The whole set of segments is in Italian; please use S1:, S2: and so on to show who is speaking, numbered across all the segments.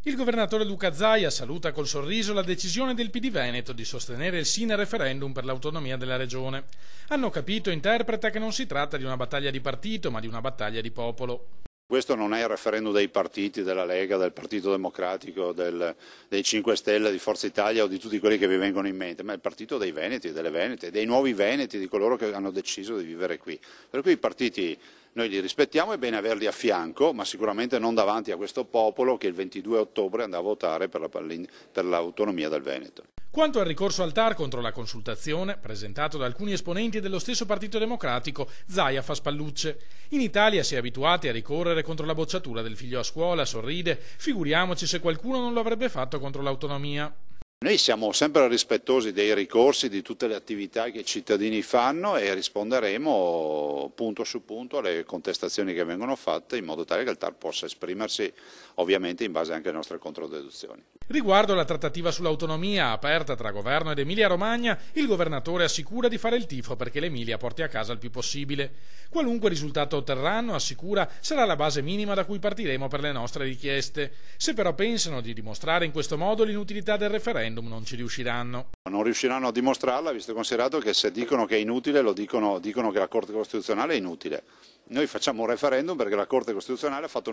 S1: Il governatore Luca Zaia saluta col sorriso la decisione del PD Veneto di sostenere il sì nel referendum per l'autonomia della regione. Hanno capito, interpreta, che non si tratta di una battaglia di partito, ma di una battaglia di popolo.
S2: Questo non è il referendum dei partiti, della Lega, del Partito Democratico, dei 5 Stelle, di Forza Italia o di tutti quelli che vi vengono in mente, ma è il partito dei Veneti, delle Venete, dei nuovi Veneti, di coloro che hanno deciso di vivere qui. Per cui i partiti noi li rispettiamo, è bene averli a fianco, ma sicuramente non davanti a questo popolo che il 22 ottobre andrà a votare per l'autonomia del Veneto.
S1: Quanto al ricorso al TAR contro la consultazione, presentato da alcuni esponenti dello stesso Partito Democratico, Zaia fa spallucce. In Italia si è abituati a ricorrere contro la bocciatura del figlio a scuola, sorride, figuriamoci se qualcuno non lo avrebbe fatto contro l'autonomia.
S2: Noi siamo sempre rispettosi dei ricorsi, di tutte le attività che i cittadini fanno e risponderemo punto su punto alle contestazioni che vengono fatte in modo tale che il TAR possa esprimersi ovviamente in base anche alle nostre controdeduzioni.
S1: Riguardo alla trattativa sull'autonomia aperta tra governo ed Emilia-Romagna, il governatore assicura di fare il tifo perché l'Emilia porti a casa il più possibile. Qualunque risultato otterranno, assicura, sarà la base minima da cui partiremo per le nostre richieste. Se però pensano di dimostrare in questo modo l'inutilità del referendum, non ci riusciranno.
S2: Non riusciranno a dimostrarla, visto e considerato che se dicono che è inutile, dicono che la Corte Costituzionale è inutile. Noi facciamo un referendum perché la Corte Costituzionale ha fatto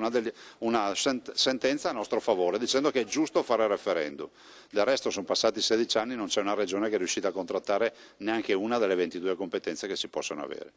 S2: una sentenza a nostro favore, dicendo che è giusto fare il referendum. Del resto sono passati 16 anni, non c'è una regione che è riuscita a contrattare neanche una delle 22 competenze che si possono avere.